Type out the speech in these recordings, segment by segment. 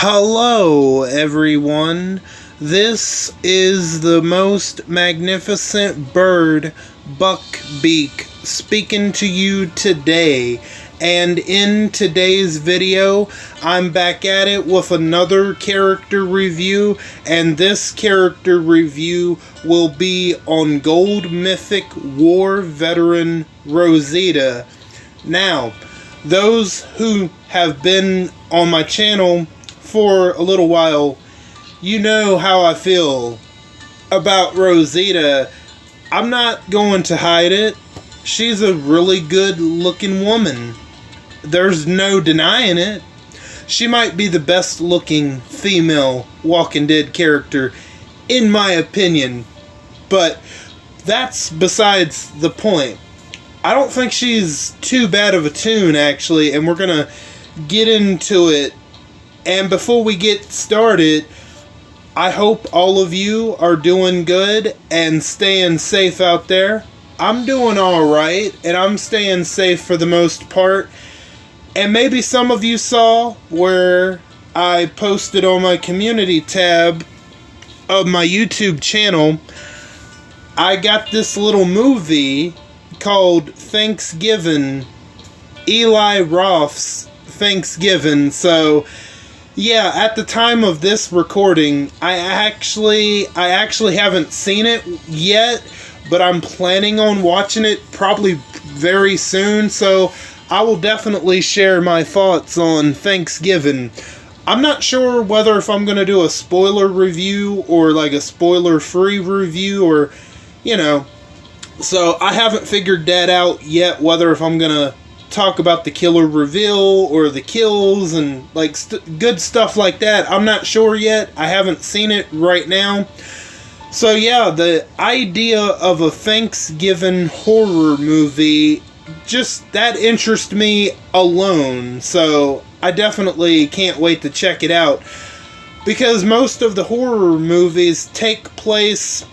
Hello, everyone. This is the most magnificent bird, Beak, speaking to you today. And in today's video, I'm back at it with another character review, and this character review will be on Gold Mythic War Veteran Rosita. Now, those who have been on my channel for a little while, you know how I feel about Rosita. I'm not going to hide it. She's a really good looking woman. There's no denying it. She might be the best looking female Walking Dead character, in my opinion. But that's besides the point. I don't think she's too bad of a tune, actually, and we're going to get into it. And before we get started, I hope all of you are doing good and staying safe out there. I'm doing alright, and I'm staying safe for the most part. And maybe some of you saw where I posted on my community tab of my YouTube channel, I got this little movie called Thanksgiving, Eli Roth's Thanksgiving. So yeah, at the time of this recording, I actually haven't seen it yet, but I'm planning on watching it probably very soon, so I will definitely share my thoughts on Thanksgiving. I'm not sure whether if I'm going to do a spoiler review or like a spoiler-free review, or, you know, so I haven't figured that out yet, whether if I'm going to talk about the killer reveal or the kills and like good stuff like that. I'm not sure yet. I haven't seen it right now. So yeah, the idea of a Thanksgiving horror movie, just that interests me alone. So I definitely can't wait to check it out, because most of the horror movies take place,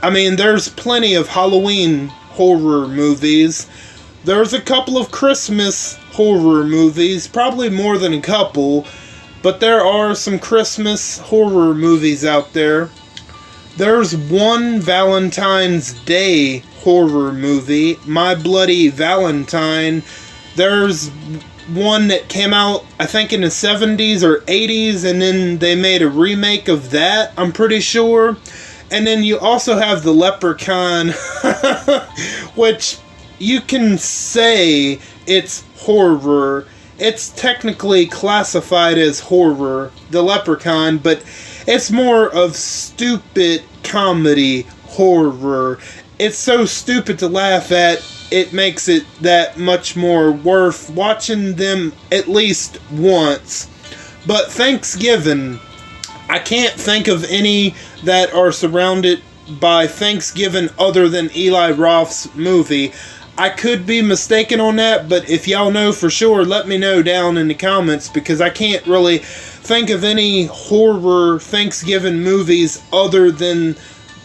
I mean, there's plenty of Halloween horror movies. There's a couple of Christmas horror movies, probably more than a couple, but there are some Christmas horror movies out there. There's one Valentine's Day horror movie, My Bloody Valentine. There's one that came out, I think, in the 70s or 80s, and then they made a remake of that, I'm pretty sure. And then you also have The Leprechaun, which you can say it's horror. It's technically classified as horror, The Leprechaun, but it's more of stupid comedy horror. It's so stupid to laugh at, it makes it that much more worth watching them at least once. But Thanksgiving, I can't think of any that are surrounded by Thanksgiving other than Eli Roth's movie. I could be mistaken on that, but if y'all know for sure, let me know down in the comments, because I can't really think of any horror Thanksgiving movies other than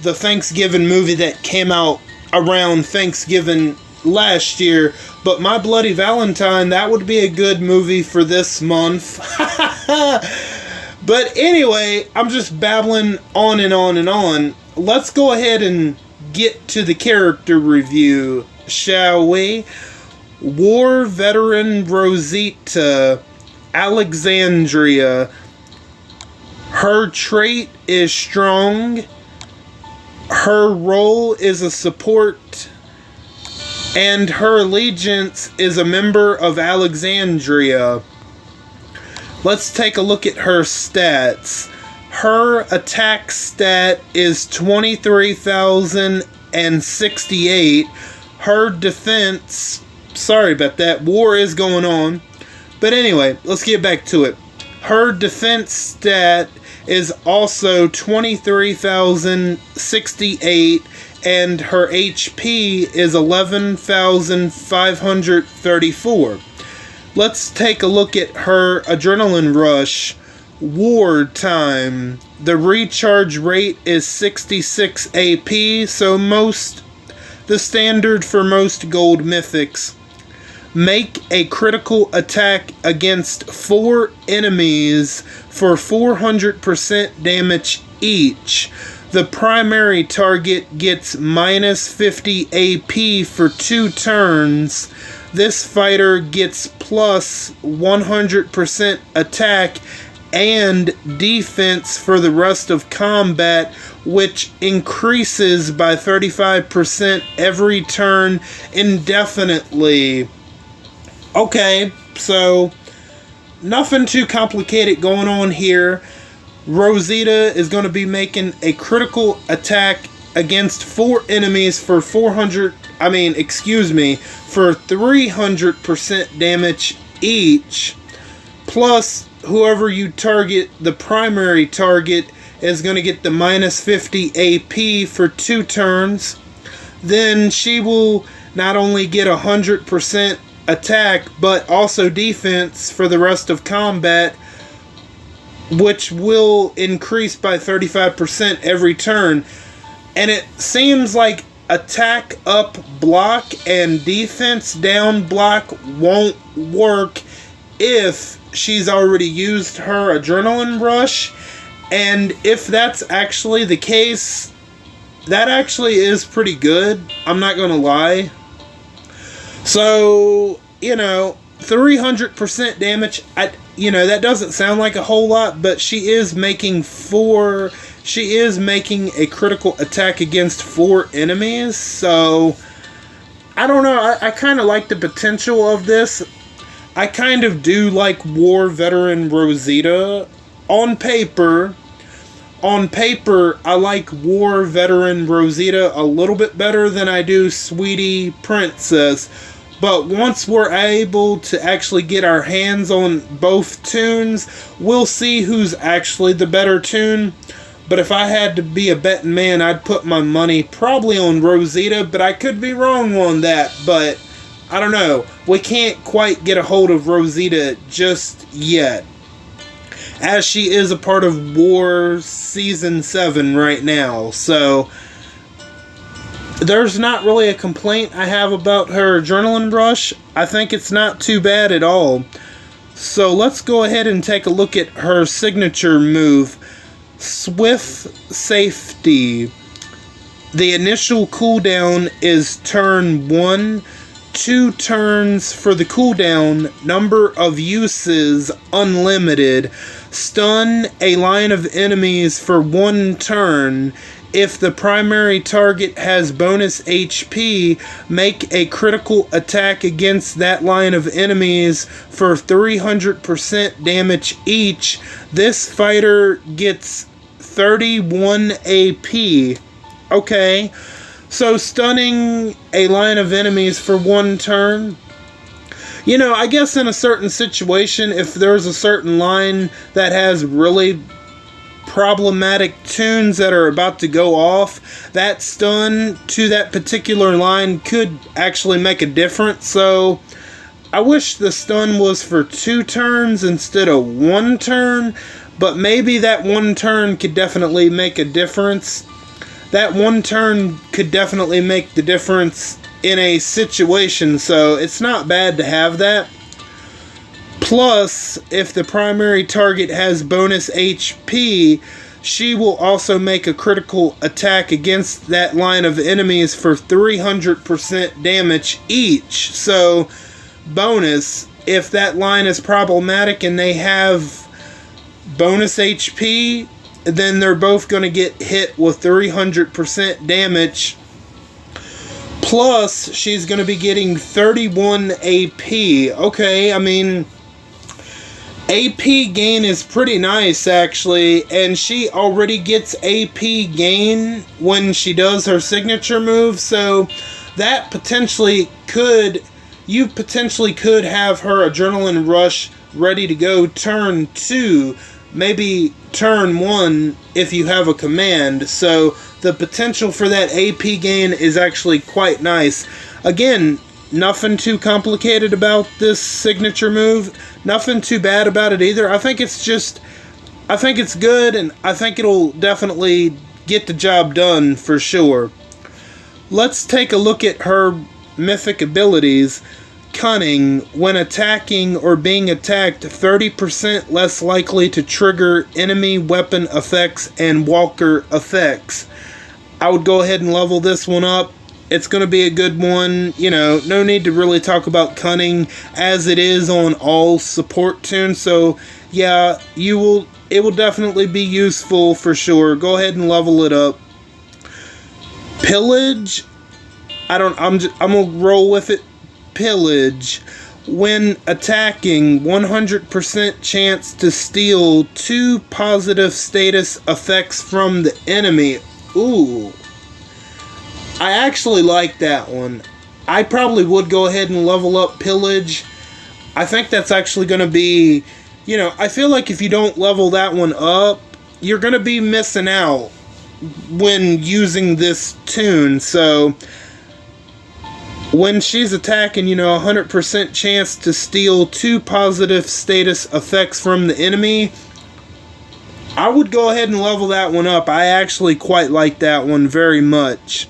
the Thanksgiving movie that came out around Thanksgiving last year. But My Bloody Valentine, that would be a good movie for this month. But anyway, I'm just babbling on and on and on. Let's go ahead and get to the character review, shall we? War Veteran Rosita, Alexandria. Her trait is strong. Her role is a support. And her allegiance is a member of Alexandria. Let's take a look at her stats. Her attack stat is 23,068. Her defense, sorry about that, war is going on. But anyway, let's get back to it. Her defense stat is also 23,068, and her HP is 11,534. Let's take a look at her adrenaline rush. War time. The recharge rate is 66 AP, so the standard for most gold mythics. make a critical attack against 4 enemies for 400% damage each. The primary target gets minus 50 AP for 2 turns. This fighter gets plus 100% attack and defense for the rest of combat, which increases by 35% every turn indefinitely. Okay, so nothing too complicated going on here. Rosita is going to be making a critical attack against 4 enemies for 300% damage each. Plus, whoever you target, the primary target, is going to get the minus 50 AP for 2 turns. Then she will not only get 100% attack, but also defense for the rest of combat, which will increase by 35% every turn. And it seems like attack up block and defense down block won't work if she's already used her adrenaline rush. And if that's actually the case, that actually is pretty good. I'm not gonna lie. So, 300% damage, that doesn't sound like a whole lot, but she is making a critical attack against 4 enemies. So, I don't know. I kind of like the potential of this. I kind of do like War Veteran Rosita. On paper, I like War Veteran Rosita a little bit better than I do Sweetie Princess. But once we're able to actually get our hands on both tunes, we'll see who's actually the better tune. But if I had to be a betting man, I'd put my money probably on Rosita, but I could be wrong on that. But I don't know. We can't quite get a hold of Rosita just yet, as she is a part of War Season 7 right now. So there's not really a complaint I have about her adrenaline rush. I think it's not too bad at all. So let's go ahead and take a look at her signature move, Swift Safety. The initial cooldown is turn 1. 2 turns for the cooldown. Number of uses unlimited. Stun a line of enemies for 1 turn. If the primary target has bonus HP, make a critical attack against that line of enemies for 300% damage each. This fighter gets 31 AP. Okay, so stunning a line of enemies for 1 turn. I guess in a certain situation, if there's a certain line that has really problematic tunes that are about to go off, that stun to that particular line could actually make a difference. So I wish the stun was for 2 turns instead of 1 turn, but maybe that 1 turn could definitely make a difference. That 1 turn could definitely make the difference in a situation, so it's not bad to have that. Plus, if the primary target has bonus HP, she will also make a critical attack against that line of enemies for 300% damage each. So, bonus, if that line is problematic and they have bonus HP, then they're both going to get hit with 300% damage. Plus, she's going to be getting 31 AP. Okay, AP gain is pretty nice, actually, and she already gets AP gain when she does her signature move, so that you potentially could have her adrenaline rush ready to go turn 2, maybe turn 1 if you have a command. So the potential for that AP gain is actually quite nice. Again, nothing too complicated about this signature move. Nothing too bad about it either. I think it's good, and I think it'll definitely get the job done for sure. Let's take a look at her mythic abilities. Cunning. When attacking or being attacked, 30% less likely to trigger enemy weapon effects and walker effects. I would go ahead and level this one up. It's going to be a good one. You know, no need to really talk about Cunning as it is on all support tunes. So, yeah, it will definitely be useful for sure. Go ahead and level it up. Pillage. I'm going to roll with it. Pillage. When attacking, 100% chance to steal 2 positive status effects from the enemy. Ooh. I actually like that one. I probably would go ahead and level up Pillage. I think that's actually going to be, you know, I feel like if you don't level that one up, you're going to be missing out when using this tune. So, when she's attacking, you know, 100% chance to steal 2 positive status effects from the enemy. I would go ahead and level that one up. I actually quite like that one very much.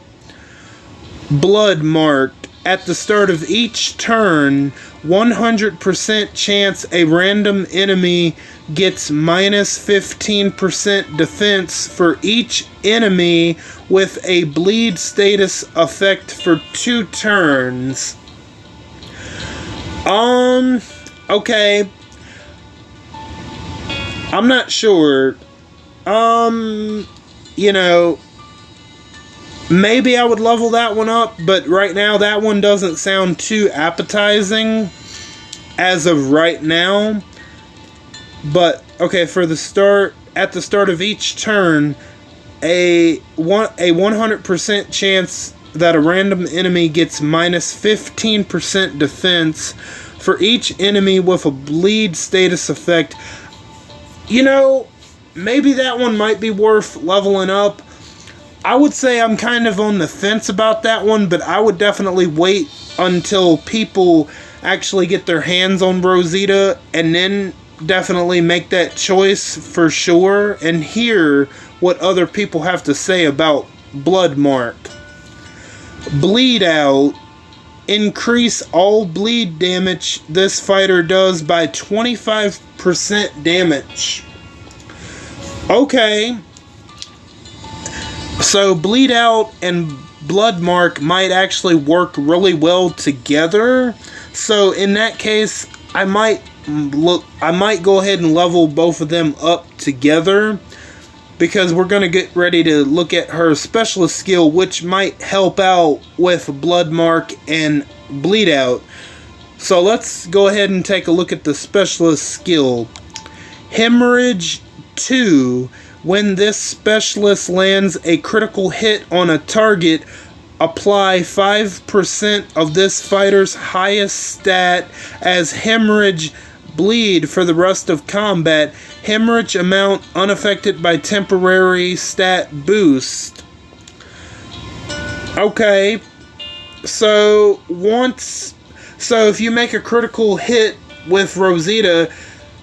Blood Mark. At the start of each turn, 100% chance a random enemy gets minus 15% defense for each enemy with a bleed status effect for 2 turns. Okay. I'm not sure. You know, maybe I would level that one up, but right now that one doesn't sound too appetizing as of right now. But, okay, at the start of each turn, a 100% chance that a random enemy gets minus 15% defense for each enemy with a bleed status effect. You know, maybe that one might be worth leveling up. I would say I'm kind of on the fence about that one, but I would definitely wait until people actually get their hands on Rosita and then definitely make that choice for sure and hear what other people have to say about Blood Mark. Bleed Out. Increase all bleed damage this fighter does by 25% damage. Okay. So Bleed Out and Blood Mark might actually work really well together. So in that case, I might go ahead and level both of them up together, because we're going to get ready to look at her specialist skill, which might help out with Blood Mark and Bleed Out. So let's go ahead and take a look at the specialist skill. Hemorrhage 2. When this specialist lands a critical hit on a target, apply 5% of this fighter's highest stat as hemorrhage bleed for the rest of combat. Hemorrhage amount unaffected by temporary stat boost. Okay. So if you make a critical hit with Rosita,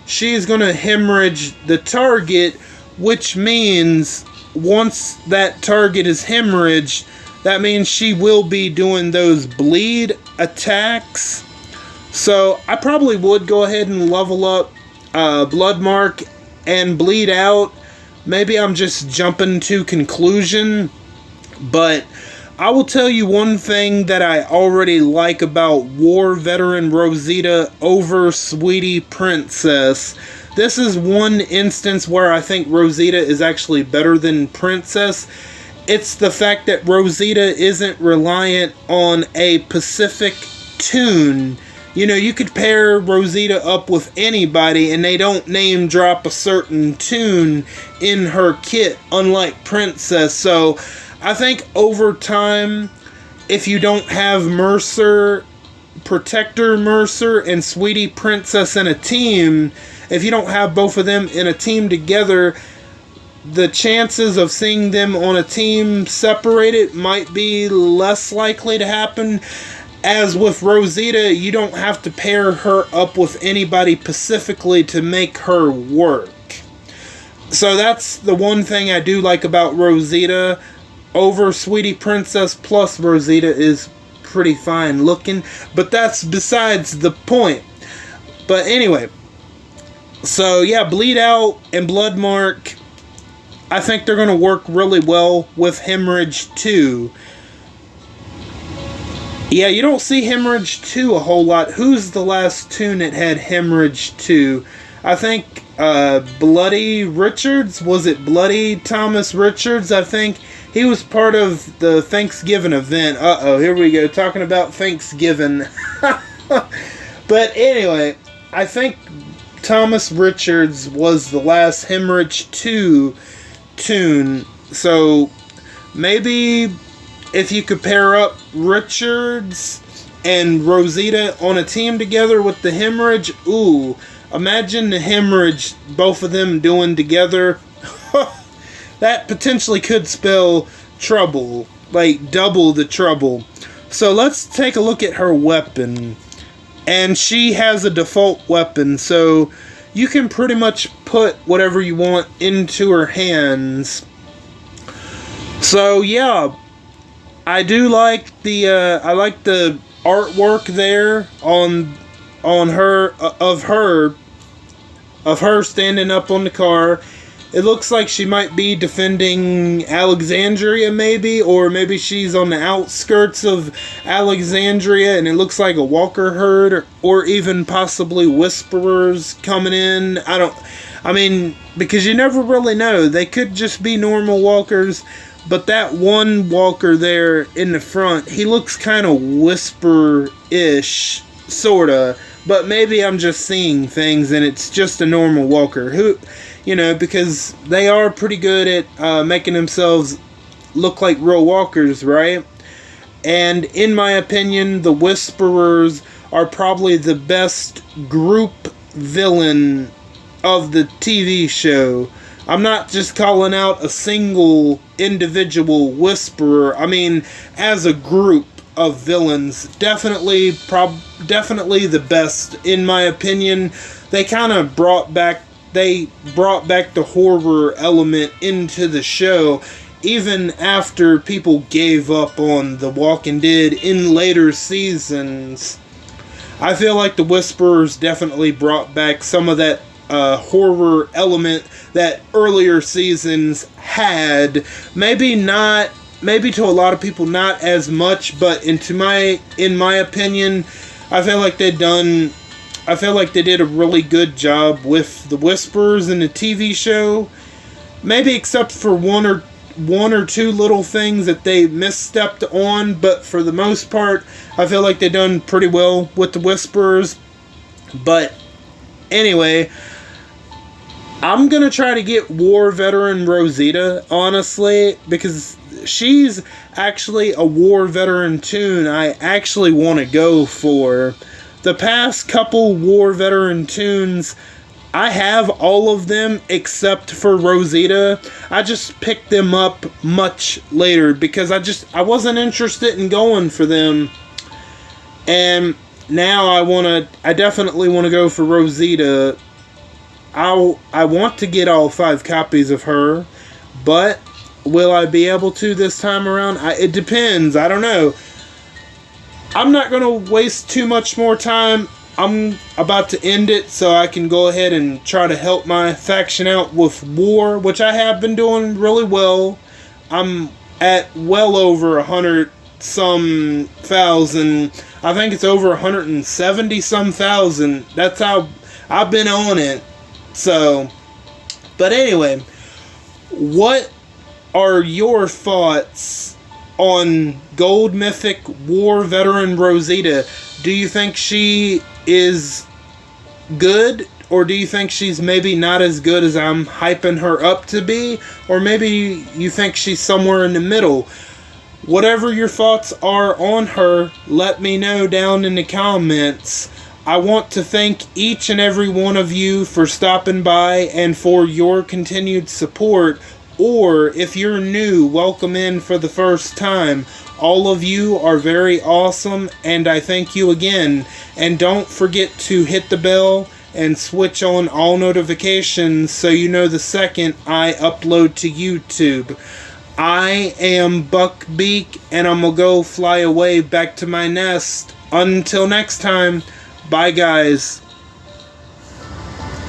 she's going to hemorrhage the target, which means once that target is hemorrhaged, that means she will be doing those bleed attacks. So I probably would go ahead and level up Blood Mark and Bleed Out. Maybe I'm just jumping to conclusion, but I will tell you one thing that I already like about War Veteran Rosita over Sweetie Princess. This is one instance where I think Rosita is actually better than Princess. It's the fact that Rosita isn't reliant on a specific tune. You know, you could pair Rosita up with anybody and they don't name drop a certain tune in her kit, unlike Princess. So I think over time, if you don't have Mercer, Protector Mercer, and Sweetie Princess in a team, if you don't have both of them in a team together, the chances of seeing them on a team separated might be less likely to happen. As with Rosita, you don't have to pair her up with anybody specifically to make her work. So that's the one thing I do like about Rosita over Sweetie Princess plus Rosita is pretty fine looking, but that's besides the point. But anyway, so yeah, Bleed Out and Blood Mark, I think they're going to work really well with Hemorrhage 2. Yeah, you don't see Hemorrhage 2 a whole lot. Who's the last tune that had Hemorrhage 2? I think Bloody Richards. Was it Bloody Thomas Richards? I think he was part of the Thanksgiving event. Uh-oh, here we go, talking about Thanksgiving. But anyway, I think Thomas Richards was the last Hemorrhage 2 tune. So maybe if you could pair up Richards and Rosita on a team together with the Hemorrhage, ooh, imagine the Hemorrhage, both of them doing together. That potentially could spell trouble, like double the trouble. So let's take a look at her weapon. And she has a default weapon, so you can pretty much put whatever you want into her hands. So yeah, I do like the artwork there on her of her standing up on the car. It looks like she might be defending Alexandria, maybe, or maybe she's on the outskirts of Alexandria, and it looks like a walker herd, or even possibly whisperers coming in. I mean, because you never really know. They could just be normal walkers, but that one walker there in the front, he looks kind of whisper-ish, sorta. But maybe I'm just seeing things and it's just a normal walker. Who, you know, because they are pretty good at making themselves look like real walkers, right? And in my opinion, the Whisperers are probably the best group villain of the TV show. I'm not just calling out a single individual Whisperer. I mean, as a group of villains, definitely the best in my opinion. They kind of brought back the horror element into the show, even after people gave up on The Walking Dead in later seasons. I feel like the Whisperers definitely brought back some of that horror element that earlier seasons had. Maybe to a lot of people not as much, but in my opinion, I feel like they did a really good job with the Whisperers in the TV show. Maybe except for one or two little things that they misstepped on, but for the most part, I feel like they done pretty well with the Whisperers. But anyway, I'm gonna try to get War Veteran Rosita, honestly, because she's actually a War Veteran tune I actually want to go for. The past couple War Veteran tunes, I have all of them except for Rosita. I just picked them up much later because I wasn't interested in going for them. And now I definitely want to go for Rosita. I want to get all 5 copies of her, but will I be able to this time around? It depends. I don't know. I'm not going to waste too much more time. I'm about to end it so I can go ahead and try to help my faction out with War, which I have been doing really well. I'm at well over 100 some thousand. I think it's over 170 some thousand. That's how I've been on it. So, but anyway, what are your thoughts on Gold Mythic War Veteran Rosita? Do you think she is good, or do you think she's maybe not as good as I'm hyping her up to be, or maybe you think she's somewhere in the middle? Whatever your thoughts are on her, let me know down in the comments. I want to thank each and every one of you for stopping by and for your continued support. Or if you're new, welcome in for the first time. All of you are very awesome, and I thank you again. And don't forget to hit the bell and switch on all notifications so you know the second I upload to YouTube. I am Beak, and I'm gonna go fly away back to my nest. Until next time, bye guys.